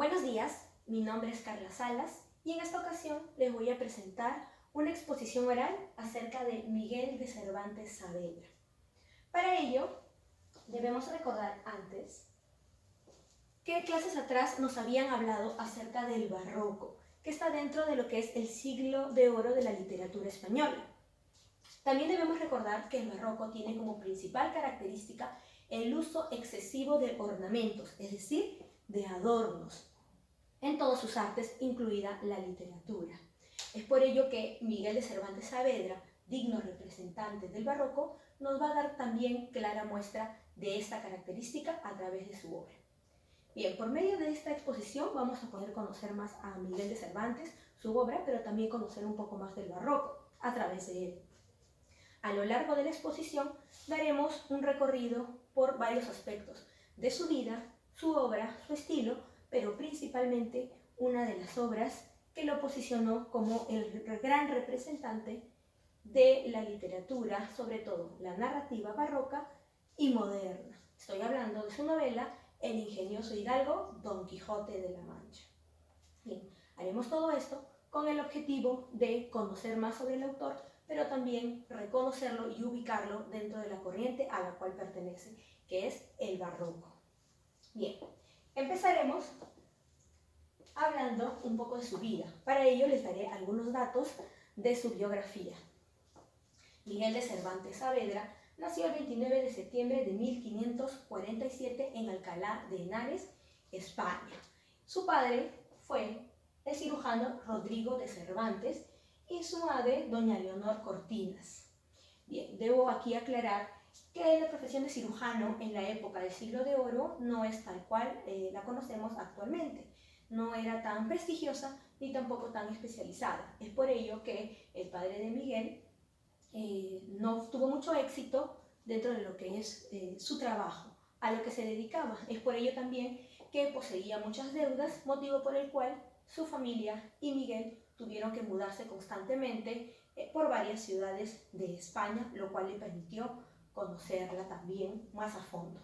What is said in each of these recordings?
Buenos días, mi nombre es Carla Salas y en esta ocasión les voy a presentar una exposición oral acerca de Miguel de Cervantes Saavedra. Para ello, debemos recordar antes que clases atrás nos habían hablado acerca del barroco, que está dentro de lo que es el siglo de oro de la literatura española. También debemos recordar que el barroco tiene como principal característica el uso excesivo de ornamentos, es decir, de adornos, en todas sus artes, incluida la literatura. Es por ello que Miguel de Cervantes Saavedra, digno representante del barroco, nos va a dar también clara muestra de esta característica a través de su obra. Bien, por medio de esta exposición vamos a poder conocer más a Miguel de Cervantes, su obra, pero también conocer un poco más del barroco a través de él. A lo largo de la exposición daremos un recorrido por varios aspectos de su vida, su obra, su estilo, pero principalmente una de las obras que lo posicionó como el gran representante de la literatura, sobre todo la narrativa barroca y moderna. Estoy hablando de su novela El ingenioso hidalgo Don Quijote de la Mancha. Bien, haremos todo esto con el objetivo de conocer más sobre el autor, pero también reconocerlo y ubicarlo dentro de la corriente a la cual pertenece, que es el barroco. Bien, empezaremos hablando un poco de su vida. Para ello les daré algunos datos de su biografía. Miguel de Cervantes Saavedra nació el 29 de septiembre de 1547 en Alcalá de Henares, España. Su padre fue el cirujano Rodrigo de Cervantes y su madre, doña Leonor Cortinas. Bien, debo aquí aclarar que la profesión de cirujano en la época del siglo de oro no es tal cual la conocemos actualmente. No era tan prestigiosa ni tampoco tan especializada. Es por ello que el padre de Miguel no tuvo mucho éxito dentro de lo que es su trabajo, a lo que se dedicaba. Es por ello también que poseía muchas deudas, motivo por el cual su familia y Miguel tuvieron que mudarse constantemente por varias ciudades de España, lo cual le permitió conocerla también más a fondo.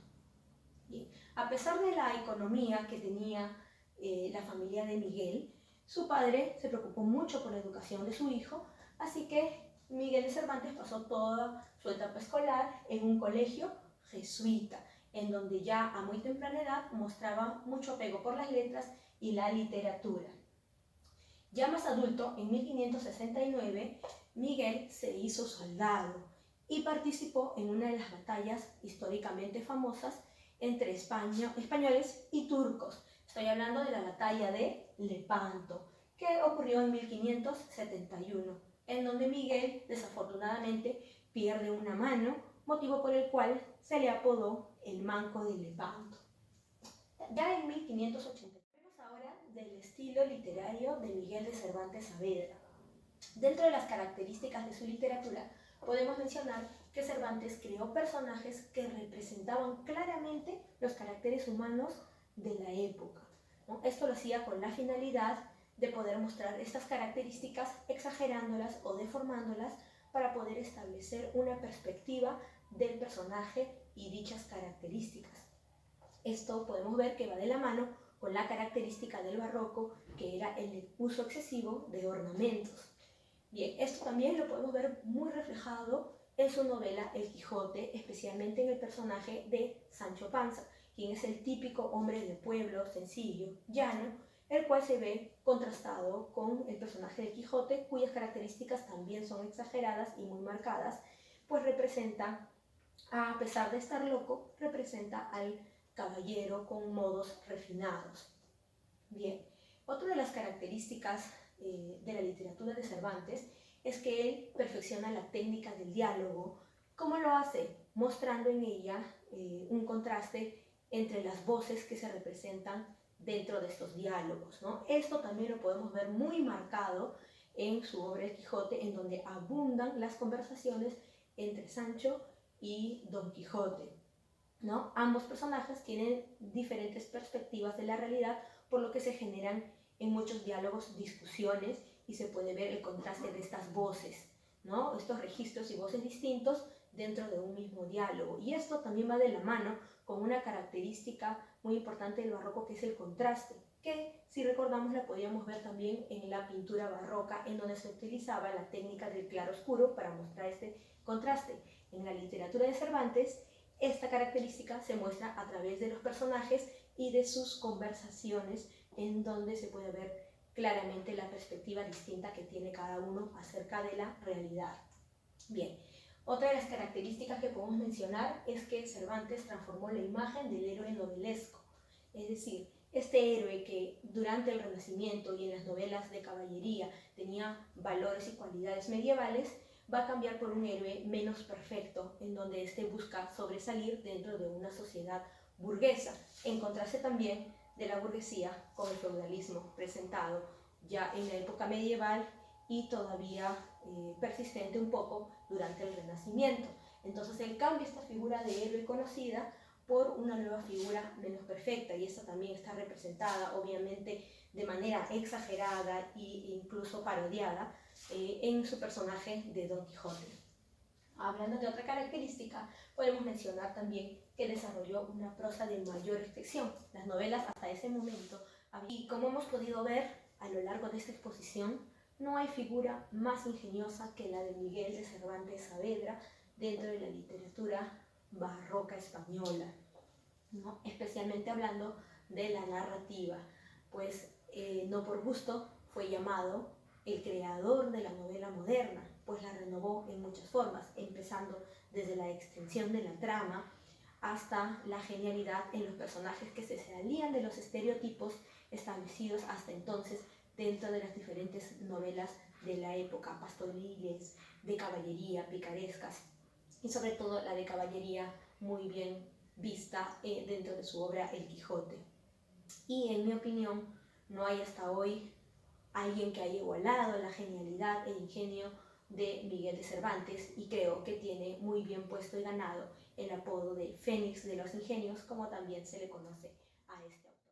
Bien. A pesar de la economía que tenía la familia de Miguel, su padre se preocupó mucho por la educación de su hijo, así que Miguel de Cervantes pasó toda su etapa escolar en un colegio jesuita, en donde ya a muy temprana edad mostraba mucho apego por las letras y la literatura. Ya más adulto, en 1569, Miguel se hizo soldado y participó en una de las batallas históricamente famosas entre españoles y turcos. Estoy hablando de la batalla de Lepanto, que ocurrió en 1571, en donde Miguel desafortunadamente pierde una mano, motivo por el cual se le apodó el Manco de Lepanto. Ya en 1580 hablemos ahora del estilo literario de Miguel de Cervantes Saavedra. Dentro de las características de su literatura podemos mencionar que Cervantes creó personajes que representaban claramente los caracteres humanos de la época, ¿no? Esto lo hacía con la finalidad de poder mostrar estas características exagerándolas o deformándolas para poder establecer una perspectiva del personaje y dichas características. Esto podemos ver que va de la mano con la característica del barroco, que era el uso excesivo de ornamentos. Bien, esto también lo podemos ver muy reflejado en su novela El Quijote, especialmente en el personaje de Sancho Panza, quien es el típico hombre de pueblo, sencillo, llano, el cual se ve contrastado con el personaje de Quijote, cuyas características también son exageradas y muy marcadas, pues representa, a pesar de estar loco, representa al caballero con modos refinados. Bien, otra de las características de la literatura de Cervantes es que él perfecciona la técnica del diálogo. ¿Cómo lo hace? Mostrando en ella un contraste entre las voces que se representan dentro de estos diálogos, ¿no? Esto también lo podemos ver muy marcado en su obra El Quijote, en donde abundan las conversaciones entre Sancho y Don Quijote, ¿no? Ambos personajes tienen diferentes perspectivas de la realidad, por lo que se generan en muchos diálogos discusiones y se puede ver el contraste de estas voces, ¿no? Estos registros y voces distintos dentro de un mismo diálogo. Y esto también va de la mano con una característica muy importante del barroco, que es el contraste, que si recordamos la podíamos ver también en la pintura barroca, en donde se utilizaba la técnica del claroscuro para mostrar este contraste. En la literatura de Cervantes, esta característica se muestra a través de los personajes y de sus conversaciones, en donde se puede ver claramente la perspectiva distinta que tiene cada uno acerca de la realidad. Bien, otra de las características que podemos mencionar es que Cervantes transformó la imagen del héroe novelesco, es decir, este héroe que durante el Renacimiento y en las novelas de caballería tenía valores y cualidades medievales, va a cambiar por un héroe menos perfecto, en donde éste busca sobresalir dentro de una sociedad burguesa, en contraste también de la burguesía con el feudalismo presentado ya en la época medieval y todavía persistente un poco durante el Renacimiento. Entonces él cambia esta figura de héroe conocida por una nueva figura menos perfecta, y esta también está representada obviamente de manera exagerada e incluso parodiada en su personaje de Don Quijote. Hablando de otra característica, podemos mencionar también que desarrolló una prosa de mayor expresión. Las novelas hasta ese momento, y como hemos podido ver a lo largo de esta exposición, no hay figura más ingeniosa que la de Miguel de Cervantes Saavedra dentro de la literatura barroca española, ¿no? Especialmente hablando de la narrativa, pues no por gusto fue llamado el creador de la novela moderna, pues la renovó en muchas formas, empezando desde la extensión de la trama hasta la genialidad en los personajes que se salían de los estereotipos establecidos hasta entonces dentro de las diferentes novelas de la época, pastoriles, de caballería, picarescas, y sobre todo la de caballería muy bien vista dentro de su obra El Quijote. Y en mi opinión, no hay hasta hoy alguien que haya igualado la genialidad e ingenio de Miguel de Cervantes, y creo que tiene muy bien puesto y ganado el apodo de Fénix de los Ingenios, como también se le conoce a este autor.